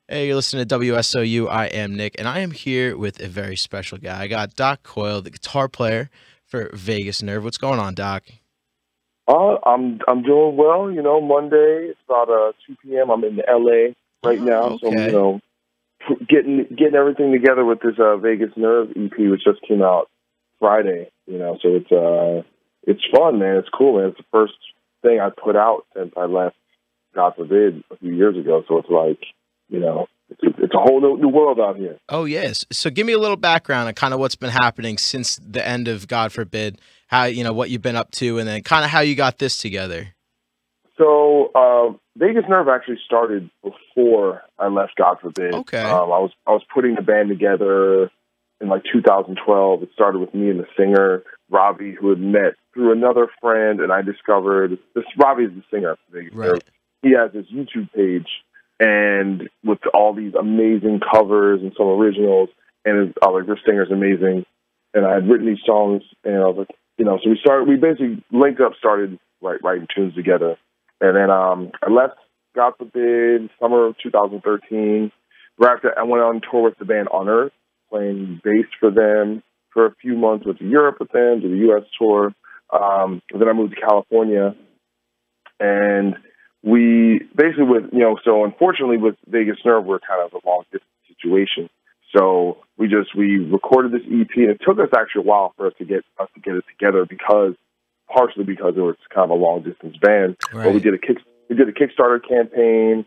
Hey, you're listening to WSOU. I am Nick, and I am here with a very special guy. I got Doc Coyle, the guitar player for Vegas Nerve. What's going on, Doc? I'm doing well. You know, Monday. It's about 2 p.m. I'm in LA right now, Oh, so I'm okay. getting everything together with this Vegas Nerve EP, which just came out Friday. You know, so it's fun, man. It's cool, man. It's the first thing I put out since I left, God forbid, a few years ago. So it's like, you know, it's a whole new world out here. Oh, yes. So give me a little background on kind of what's been happening since the end of God Forbid, how, what you've been up to, and then kind of how you got this together. So Vegas Nerve actually started before I left. God forbid. Okay. I was putting the band together in like 2012. It started with me and the singer Robbie, who had met through another friend, and I discovered this. Robbie is the singer of Vegas Nerve. Right. He has this YouTube page, and with all these amazing covers and some originals, and I was like, this singer's amazing. And I had written these songs, and I was like, so we basically linked up, started writing tunes together. And then I left, God forbid, summer of 2013. Right after I went on tour with the band On Earth, playing bass for them for a few months. Went to Europe with them, to the U.S. tour. Then I moved to California, and we basically so unfortunately with Vegas Nerve, we're kind of a long distance situation. So we recorded this EP, and it took us actually a while for us to get it together partially because it was kind of a long distance band. But we Right. did a Kickstarter campaign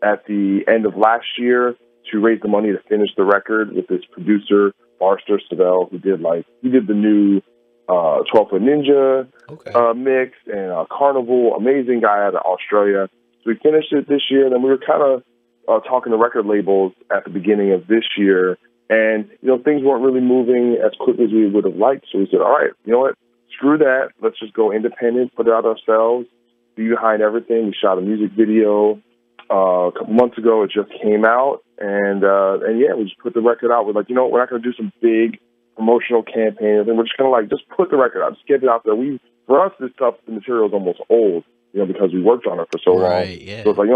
at the end of last year to raise the money to finish the record with this producer, Barster Savell, who did the new 12-Foot Ninja Okay. mix and Carnival, amazing guy out of Australia. So we finished it this year, and then we were kind of talking to record labels at the beginning of this year, and things weren't really moving as quickly as we would have liked. So we said, all right, you know what? Screw that. Let's just go independent, put it out ourselves, be behind everything. We shot a music video a couple months ago. It just came out, and yeah, we just put the record out. We're like, we're not going to do some big promotional campaign, and we're just going to just put the record out, just get it out there. For us, this stuff, the material is almost old, because we worked on it for so long. Right. Yeah. So it's like,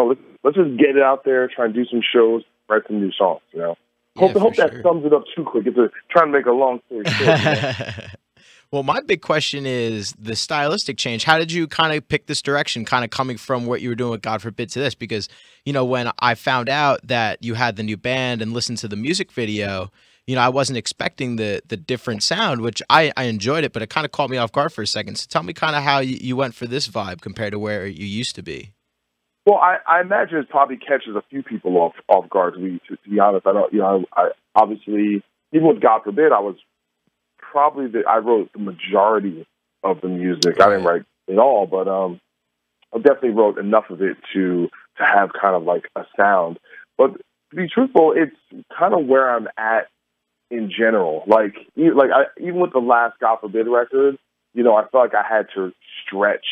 let's just get it out there, try and do some shows, write some new songs. Yeah, for Hope that sure. sums it up too quick. It's trying to make a long story short. Well, my big question is the stylistic change. How did you kind of pick this direction, kind of coming from what you were doing with God Forbid to this? Because, when I found out that you had the new band and listened to the music video, I wasn't expecting the different sound, which I enjoyed it, but it kind of caught me off guard for a second. So tell me kind of how you went for this vibe compared to where you used to be. Well, I imagine it probably catches a few people off guard. To be honest, I don't. I obviously, even with God forbid, I wrote the majority of the music. I didn't Right. write it all, but I definitely wrote enough of it to have kind of like a sound. But to be truthful, it's kind of where I'm at in general. Even with the last God forbid record, I felt like I had to stretch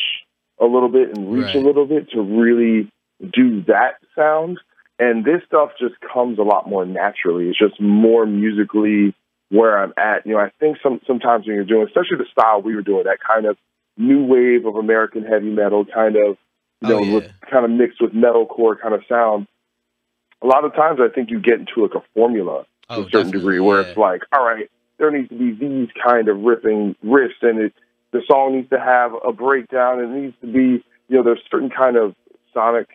a little bit and reach a Right. little bit to really do that sound. And this stuff just comes a lot more naturally. It's just more musically where I'm at. I think sometimes when you're doing, especially the style we were doing, that kind of new wave of American heavy metal, kind of, Oh, yeah. kind of mixed with metalcore kind of sound. A lot of times, I think you get into a formula to Oh, a certain degree, definitely. where Yeah. it's like, all right, there needs to be these kind of riffs, and the song needs to have a breakdown. And it needs to be, there's certain kind of sonic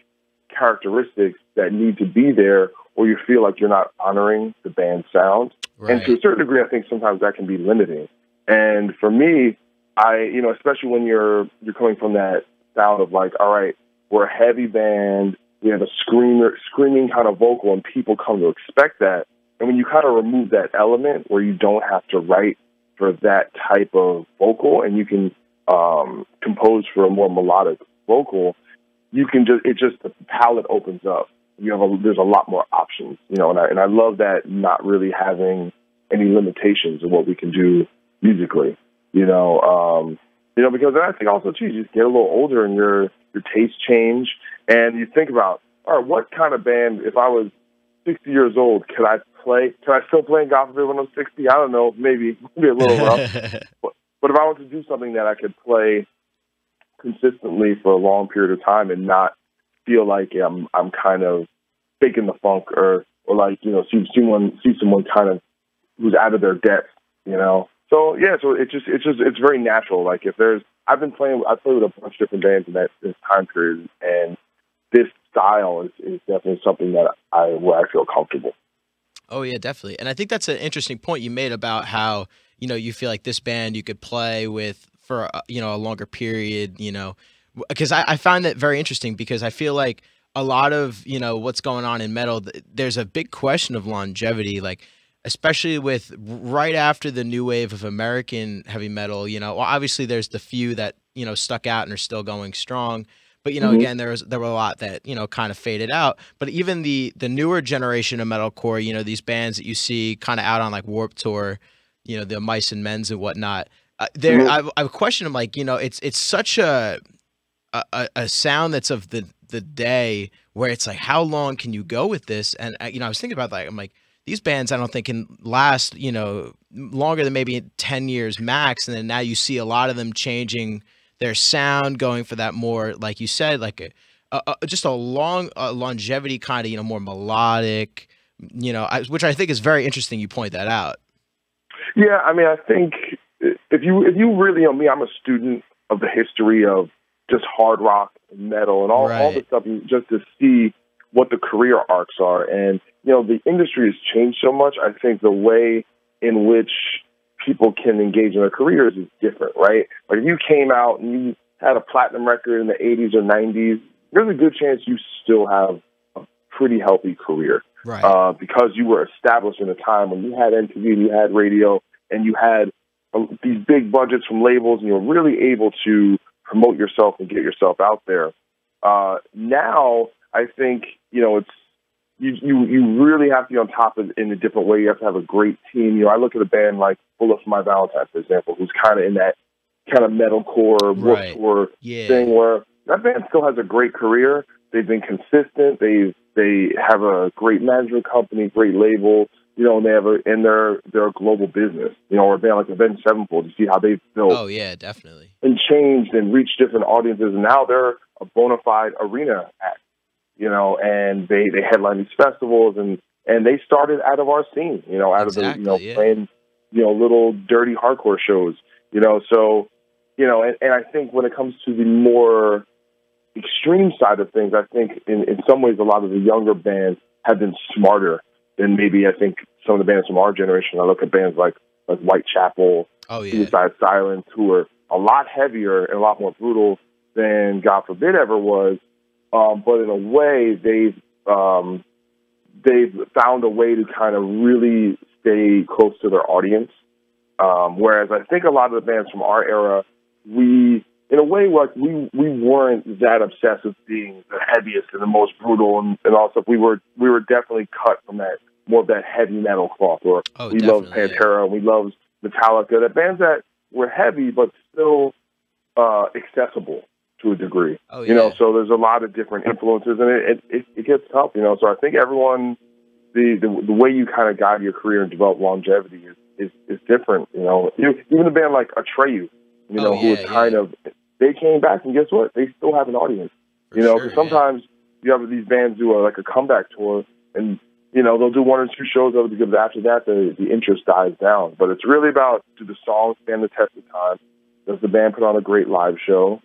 characteristics that need to be there, or you feel like you're not honoring the band's sound. And to a Right. certain degree, I think sometimes that can be limiting. And for me, especially when you're coming from that sound of like, all right, we're a heavy band, we have a screaming kind of vocal, and people come to expect that. And when you kind of remove that element where you don't have to write for that type of vocal, and you can compose for a more melodic vocal, you can the palette opens up. There's a lot more options, and I love that, not really having any limitations of what we can do musically, because then I think also too, you just get a little older and your tastes change, and you think about, all right, what kind of band, if I was 60 years old, can I still play in God forbid when I'm 60? I don't know, maybe a little rough, but if I want to do something that I could play consistently for a long period of time and not feel like I'm kind of faking the funk, or like, you know, see someone kind of who's out of their depth, you know. So yeah, so it's very natural. Like if there's, I played with a bunch of different bands in this time period, and this style is definitely something that where I feel comfortable. Oh yeah, definitely. And I think that's an interesting point you made about how, you know, you feel like this band you could play with for you know, a longer period, you know, because I find that very interesting because I feel like a lot of, you know, what's going on in metal, there's a big question of longevity, like especially with right after the new wave of American heavy metal, you know, well, obviously there's the few that, you know, stuck out and are still going strong. But you know, Hmm. again, there were a lot that, you know, kind of faded out. But even the newer generation of metalcore, you know, these bands that you see kind of out on like Warped Tour, you know, the Mice and Men's and whatnot. Hmm. I've questioned them, like, you know, it's such a sound that's of the day where it's like, how long can you go with this? And you know, I was thinking about that. I'm like, these bands I don't think can last, you know, longer than maybe 10 years max. And then now you see a lot of them changing their sound, going for that more, like you said, like just a long longevity kind of, you know, more melodic, you know, which I think is very interesting. You point that out. Yeah, I mean, I think if you really, you know, me, I'm a student of the history of just hard rock and metal and all the Right. stuff, just to see what the career arcs are. And you know, the industry has changed so much. I think the way in which people can engage in their careers is different, right? Like if you came out and you had a platinum record in the 80s or 90s, there's a good chance you still have a pretty healthy career, Right. because you were established in a time when you had MTV and you had radio and you had these big budgets from labels, and you're really able to promote yourself and get yourself out there. Now, I think, you know, it's you really have to be on top of it in a different way. You have to have a great team. You know, I look at a band like Bullet for My Valentine, for example, who's kind of in that kind of metalcore, Warped Right. Tour Yeah. thing, where that band still has a great career. They've been consistent. They have a great management company, great label. You know, and they're a global business. You know, or a band like Avenged Sevenfold. You see how they've built Oh yeah, definitely. and changed and reached different audiences, and now they're a bona fide arena act. You know, and they headline these festivals, and they started out of our scene. You know, out of the, you know, Exactly. Yeah. playing, you know, little dirty hardcore shows. You know, so you know, and I think when it comes to the more extreme side of things, I think in some ways a lot of the younger bands have been smarter than maybe I think some of the bands from our generation. I look at bands like Whitechapel, Oh yeah. Suicide Silence, who are a lot heavier and a lot more brutal than God Forbid ever was. But in a way, they've found a way to kind of really stay close to their audience. Whereas I think a lot of the bands from our era, in a way, like we weren't that obsessed with being the heaviest and the most brutal and all stuff. We were definitely cut from that, more of that heavy metal cloth. Or Oh, we loved definitely. Yeah. Pantera, we loved Metallica. The bands that were heavy but still accessible to a degree. Oh You know, yeah. so there's a lot of different influences, and it gets tough. You know, so I think everyone, the way you kind of guide your career and develop longevity is different. You know, even a band like Atreyu, you Oh know, who yeah. is kind Yeah. of, they came back, and guess what? They still have an audience. For You know, sure. because Yeah. sometimes you have these bands do like a comeback tour, and you know they'll do one or two shows over because after that the interest dies down. But it's really about, do the songs stand the test of time? Does the band put on a great live show?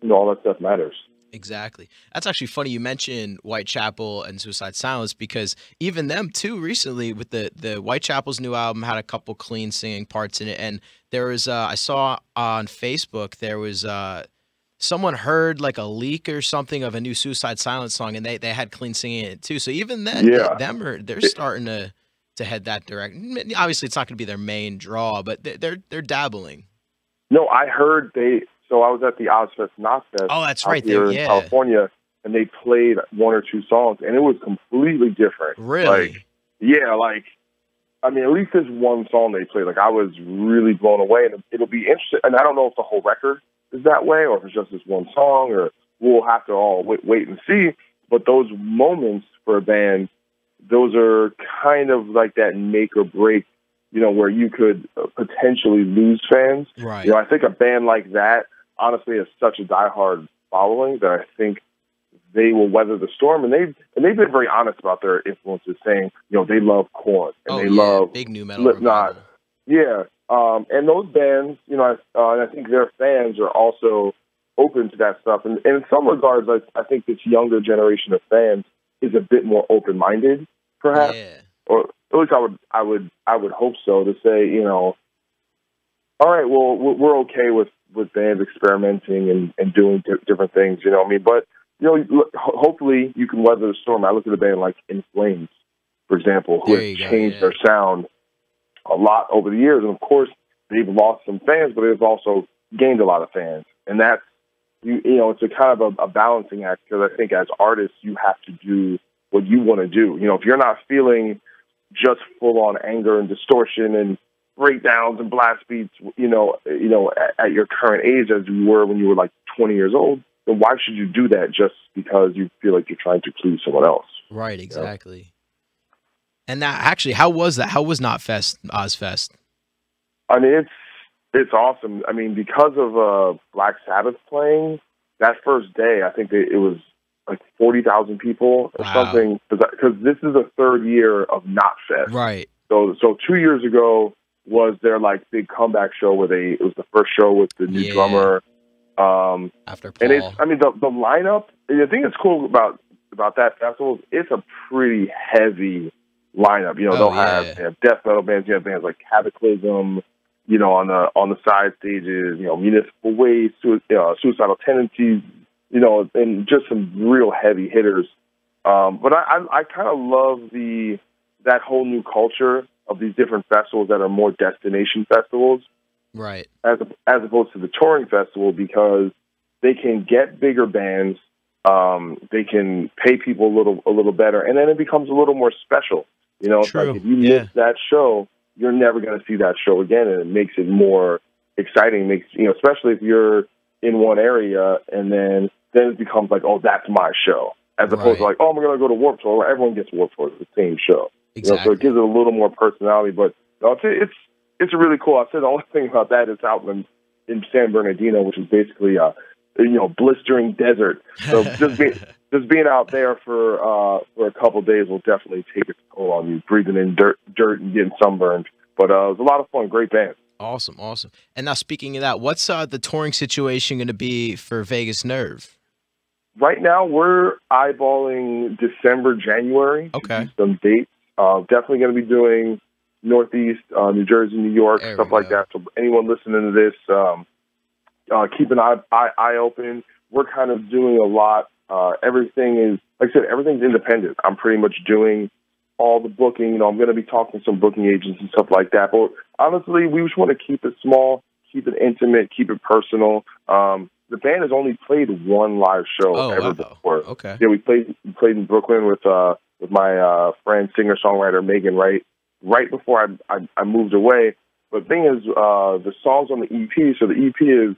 You know, all that stuff matters. Exactly. That's actually funny you mentioned Whitechapel and Suicide Silence because even them too recently with the Whitechapel's new album had a couple clean singing parts in it, and there was I saw on Facebook there was someone heard like a leak or something of a new Suicide Silence song, and they had clean singing in it too. So even then Yeah. they're starting to head that direction. Obviously it's not going to be their main draw, but they're dabbling. No, I heard so I was at the Ozfest Knotfest Oh, that's out right. here in Yeah. California, and they played one or two songs, and it was completely different. Like, Really? yeah, like, I mean, at least this one song they played, like, I was really blown away, and it'll be interesting. And I don't know if the whole record is that way, or if it's just this one song, or we'll have to all wait and see. But those moments for a band, those are kind of like that make or break, you know, where you could potentially lose fans. Right. You know, I think a band like that honestly has such a diehard following that I think they will weather the storm, and they've been very honest about their influences, saying, you know, they love Korn and Oh they yeah, love big new metal Slipknot. revival. Yeah, and those bands, you know, and I think their fans are also open to that stuff. And in some regards, I think this younger generation of fans is a bit more open-minded, perhaps, Yeah. or at least I would hope so. To say, you know, all right, well, we're okay with bands experimenting and doing different things. You know what I mean? But you know, hopefully you can weather the storm. I look at a band like In Flames, for example, who There has you go. changed Yeah. their sound a lot over the years, and of course they've lost some fans, but they've also gained a lot of fans, and that's you know, it's a kind of a balancing act, because I think as artists you have to do what you want to do. You know, if you're not feeling just full on anger and distortion and breakdowns and blast beats, you know, at your current age as you were when you were like 20 years old, then why should you do that just because you feel like you're trying to please someone else? Right. Exactly. You know? And that actually, how was that? How was Not Fest Ozfest? I mean, it's awesome. I mean, because of Black Sabbath playing that first day, I think it was like 40,000 people or something. Because this is the third year of Not Fest. Right. So 2 years ago was their like big comeback show where it was the first show with the new drummer. After Paul. And I mean, the lineup. The thing that's cool about that festival is it's a pretty heavy lineup. You know, they have death metal bands. You have bands like Cataclysm. You know, on the side stages. You know, Municipal Waste, Suicidal Tendencies. You know, and just some real heavy hitters. But I kind of love that whole new culture of these different festivals that are more destination festivals, right? As opposed to the touring festival, because they can get bigger bands, they can pay people a little better, and then it becomes a little more special. You know, it's like if you miss that show, you're never going to see that show again, and it makes it more exciting. Makes, you know, especially if you're in one area, and then it becomes like, oh, that's my show, as opposed to like, oh, I'm going to go to Warped Tour, where everyone gets Warped Tour. It's the same show. Exactly. You know, so it gives it a little more personality. But I'll say it's really cool. I'll say the only thing about that is out in San Bernardino, which is basically blistering desert. So just being out there for a couple of days will definitely take its toll on you, breathing in dirt and getting sunburned. But it was a lot of fun. Great band. Awesome. And now, speaking of that, what's the touring situation going to be for Vegas Nerve? Right now, we're eyeballing December, January. Okay. Some dates. Definitely going to be doing Northeast, New Jersey, New York, stuff like that. So anyone listening to this, keep an eye open. We're kind of doing a lot. Everything is, like I said, everything's independent. I'm pretty much doing all the booking. You know, I'm going to be talking to some booking agents and stuff like that. But honestly, we just want to keep it small, keep it intimate, keep it personal. The band has only played one live show before. Okay. Yeah, we played in Brooklyn with my friend, singer-songwriter Megan right before I moved away. But the thing is, the songs on the EP, so the EP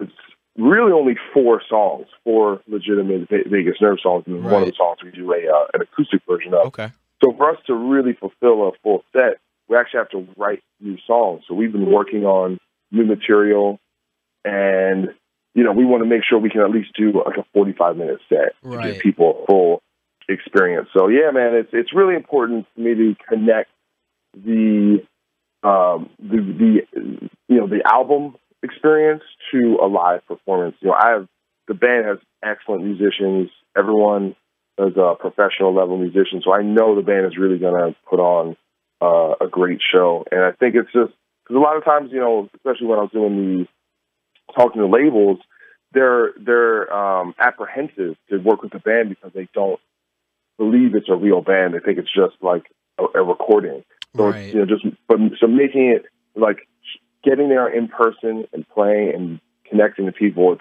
it's really only 4 songs, 4 legitimate Vegas Nerve songs, and one of the songs we do an acoustic version of. Okay. So for us to really fulfill a full set, we actually have to write new songs. So we've been working on new material, and you know, we want to make sure we can at least do like a 45-minute set to give people a full experience. So yeah, man, it's really important for me to connect the album experience to a live performance. You know, the band has excellent musicians. Everyone is a professional level musician, so I know the band is really going to put on a great show. And I think it's just because a lot of times, you know, especially when I was doing talking to labels, they're apprehensive to work with the band because they don't believe it's a real band. They think it's just like a recording. So you know, so making it like getting there in person and playing and connecting to people.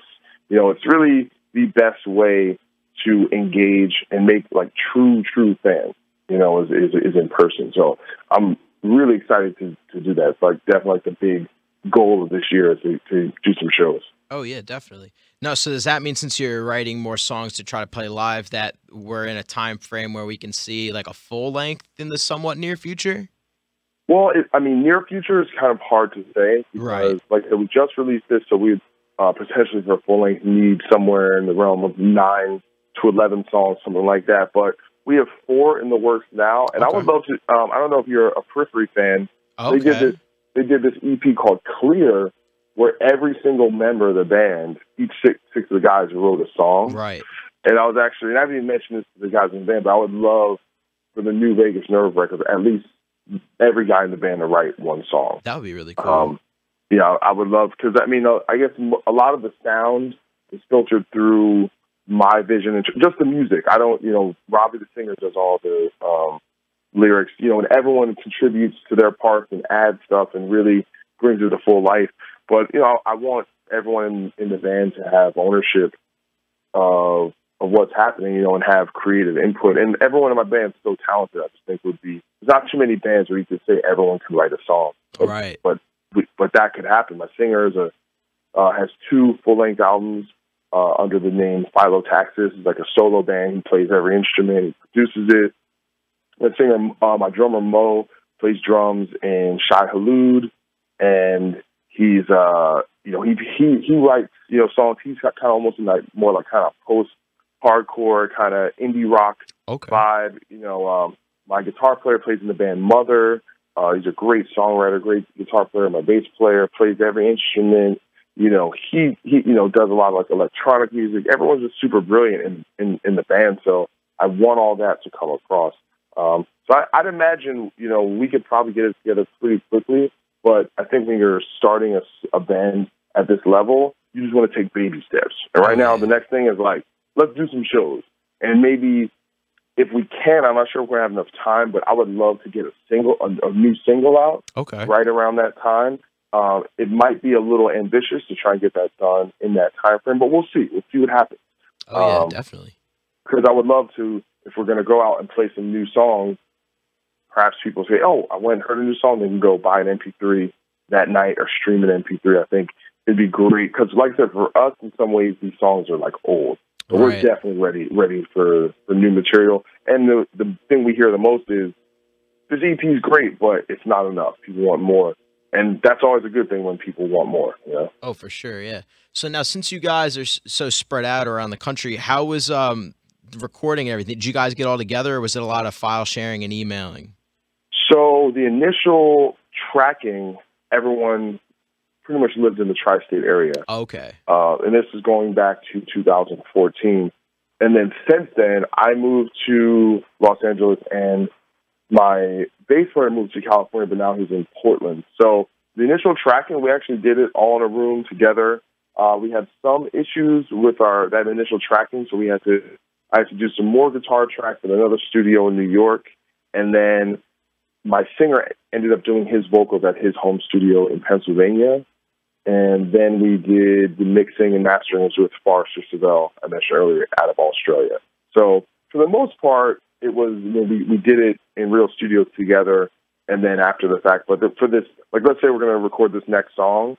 It's really the best way to engage and make like true fans. You know, is in person. So I'm really excited to do that. It's like definitely like the big goal of this year is to do some shows. Oh yeah, definitely. No, so does that mean since you're writing more songs to try to play live that we're in a time frame where we can see like a full length in the somewhat near future? Well, near future is kind of hard to say because, like I said, we just released this, so we potentially for full length need somewhere in the realm of 9 to 11 songs, something like that. But we have 4 in the works now, and I would love to. I don't know if you're a Periphery fan. Okay. They did this EP called Clear, where every single member of the band, each six of the guys, wrote a song. Right. And I was actually, and I haven't even mentioned this to the guys in the band, but I would love for the new Vegas Nerve record, at least every guy in the band to write one song. That would be really cool. Yeah, I would love, because I mean, I guess a lot of the sound is filtered through my vision and just the music. I don't, Robbie the singer does all the lyrics, and everyone contributes to their parts and adds stuff and really brings it to full life. But, I want everyone in the band to have ownership of what's happening, and have creative input. And everyone in my band is so talented. I just think there's not too many bands where you could say everyone can write a song. Right. But that could happen. My singer has 2 full-length albums under the name Philo-Taxis. He's like a solo band. He plays every instrument. He produces it. My drummer Mo plays drums in Shai Halud, and he's he writes songs. He's got kind of almost in like more like kind of post-hardcore kind of indie rock vibe. My guitar player plays in the band Mother. He's a great songwriter, great guitar player. My bass player plays every instrument. He does a lot of like electronic music. Everyone's just super brilliant in the band. So I want all that to come across. So I'd imagine, we could probably get it together pretty quickly. But I think when you're starting a band at this level, you just want to take baby steps. And right now, the next thing is like, let's do some shows. And maybe if we can, I'm not sure if we're going to have enough time, but I would love to get a new single out right around that time. It might be a little ambitious to try and get that done in that time frame, but we'll see. We'll see what happens. Oh, yeah, definitely. Because I would love to, if we're going to go out and play some new songs, perhaps people say, oh, I went and heard a new song, they can go buy an MP3 that night or stream an MP3. I think it'd be great. Because like I said, for us, in some ways, these songs are like old. But we're definitely ready for new material. And the thing we hear the most is, this EP is great, but it's not enough. People want more. And that's always a good thing when people want more. Oh, for sure, yeah. So now, since you guys are so spread out around the country, how was recording everything? Did you guys get all together, or was it a lot of file sharing and emailing? So the initial tracking, everyone pretty much lived in the tri-state area. Okay. And this is going back to 2014. And then since then, I moved to Los Angeles, and my bass player moved to California, but now he's in Portland. So the initial tracking, we actually did it all in a room together. We had some issues with that initial tracking, so I had to do some more guitar tracks in another studio in New York. And then my singer ended up doing his vocals at his home studio in Pennsylvania. And then we did the mixing and mastering with Forrester Savell, I mentioned earlier, out of Australia. So for the most part, it was, we did it in real studios together, and then after the fact. But for this, like, let's say we're going to record this next song,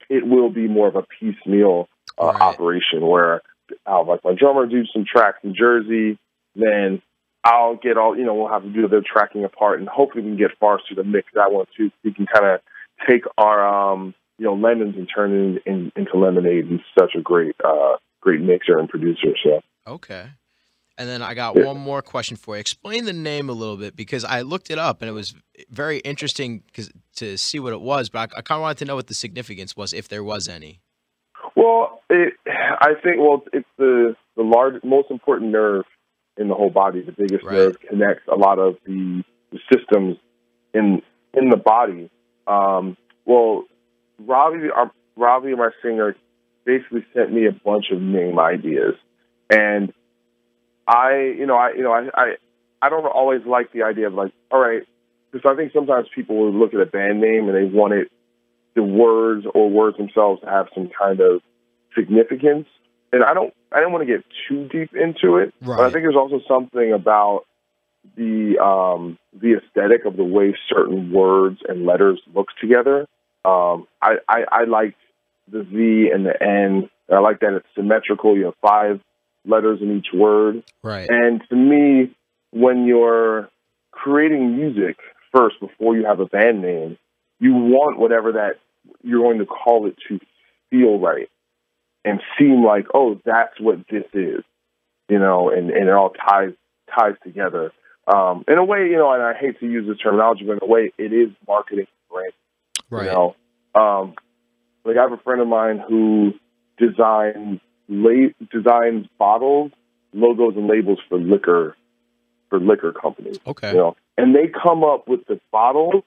it will be more of a piecemeal operation where I'll like my drummer do some tracks in Jersey, then I'll get all, we'll have to do the tracking apart, and hopefully we can get Forrester to mix that one too. We can kind of take our, lemons and turn it into lemonade. He's such a great mixer and producer. So. Okay. And then I got one more question for you. Explain the name a little bit, because I looked it up and it was very interesting to see what it was, but I kind of wanted to know what the significance was, if there was any. Well, I think it's the most important nerve in the whole body. The biggest nerve connects a lot of the systems in the body. Robbie, my singer, basically sent me a bunch of name ideas, and I don't always like the idea of like, all right, because I think sometimes people will look at a band name and they want the words themselves to have some kind of significance. And I didn't want to get too deep into it, but I think there's also something about the aesthetic of the way certain words and letters look together. I like the V and the N. And I like that it's symmetrical. You have 5 letters in each word. Right. And to me, when you're creating music first before you have a band name, you want whatever that you're going to call it to feel right and seem like, oh, that's what this is. you know, and it all ties together. In a way, you know, and I hate to use this terminology, but in a way, it is marketing brand. Right. You know, like I have a friend of mine who designs bottles, logos, and labels for liquor companies. Okay. You know, and they come up with the bottles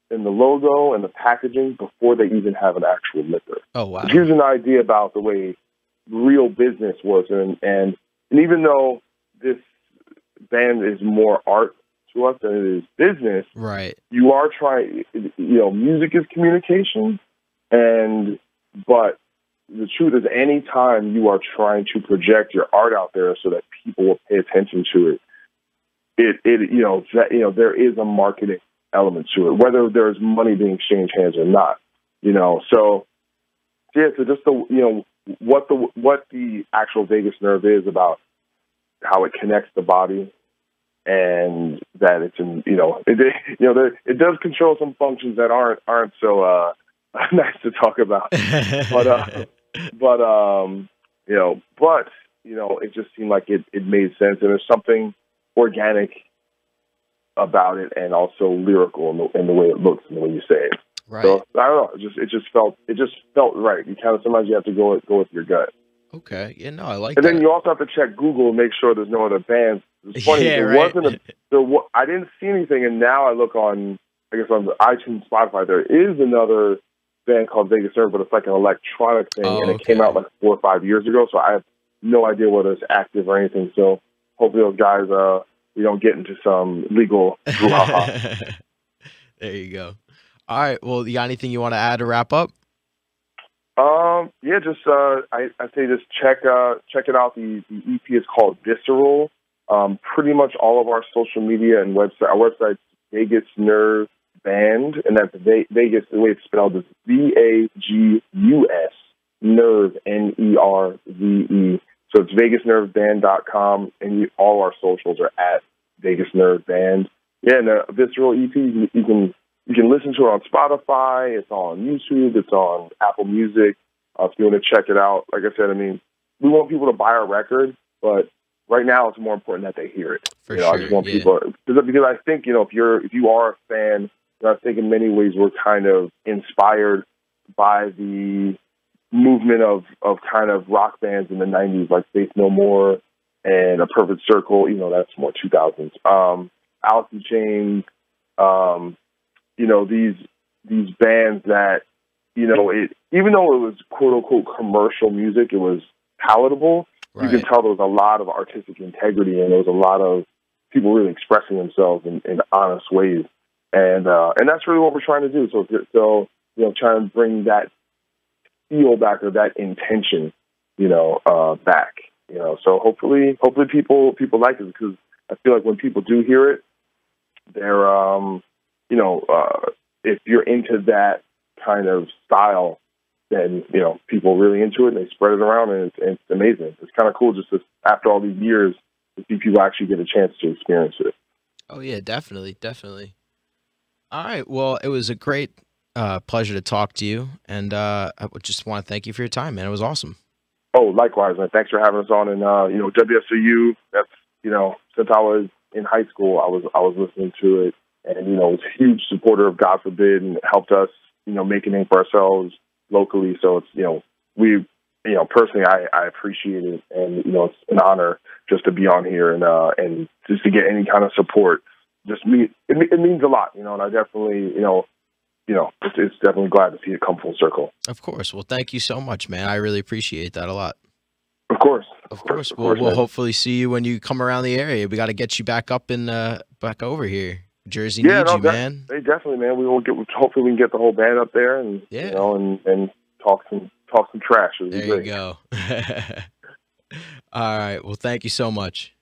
and the logo and the packaging before they even have an actual liquor. Oh, wow. It gives you an idea about the way real business works. And even though this band is more art to us than it is business, right, you are trying, you know, music is communication. But the truth is, any time you are trying to project your art out there so that people will pay attention to it, there is a marketing element to it, whether there's money being exchanged hands or not, you know. So yeah, so just what the actual vagus nerve is about, how it connects the body, and that it's it does control some functions that aren't so nice to talk about, but it just seemed like it made sense, and there's something organic about it, and also lyrical in the way it looks and the way you say it. Right. So I don't know. It just felt right. You kind of sometimes you have to go with your gut. Okay. Yeah. No, I like. And that. then you also have to check Google and make sure there's no other bands. It's funny. Yeah, I didn't see anything, and now I look on, I guess on the iTunes, Spotify. There is another band called Vegas Nerve, but it's like an electronic thing, and it came out like 4 or 5 years ago. So I have no idea whether it's active or anything. So hopefully those guys, we don't get into some legal brouhaha. There you go. All right. Well, you got anything you want to add to wrap up? Yeah, just I say just check it out. The EP is called Visceral. Pretty much all of our social media and website. Our website's Vegas Nerve Band, and that's Vegas. The way it's spelled is VAGUS Nerve NERVE. So it's VegasNerveBand.com, and all our socials are at Vegas Nerve Band. Yeah, and the Visceral EP, you can listen to it on Spotify. It's on YouTube. It's on Apple Music. If you want to check it out, like I said, I mean, we want people to buy our record, but right now it's more important that they hear it. For sure, I just want people, because I think, if you are a fan, I think in many ways we're kind of inspired by the movement of kind of rock bands in the 90s, like Faith No More and A Perfect Circle. That's more 2000s. Alice in Chains. These bands that, even though it was quote unquote commercial music, it was palatable. Right. You can tell there was a lot of artistic integrity, and there was a lot of people really expressing themselves in honest ways. And that's really what we're trying to do. So trying to bring that feel back, or that intention, back, so hopefully people like it, because I feel like when people do hear it, they're, if you're into that kind of style, then, people are really into it, and they spread it around, and it's amazing. It's kind of cool just to, after all these years, to see people actually get a chance to experience it. Oh yeah, definitely. All right. Well, it was a great pleasure to talk to you, and I would just want to thank you for your time, man. It was awesome. Oh, likewise, man. Thanks for having us on. And WSOU, that's, since I was in high school, I was listening to it, and was a huge supporter of God Forbid, and helped us, make a name for ourselves locally. So it's, we, personally, I appreciate it, and it's an honor just to be on here, and just to get any kind of support. It means a lot, and I definitely, it's definitely glad to see it come full circle. Of course. Well, thank you so much, man. I really appreciate that a lot. Of course. We'll hopefully see you when you come around the area. We got to get you back up and back over here. Jersey needs you, man. They definitely, man. Hopefully we can get the whole band up there, and and talk some trash. There you go. All right. Well, thank you so much.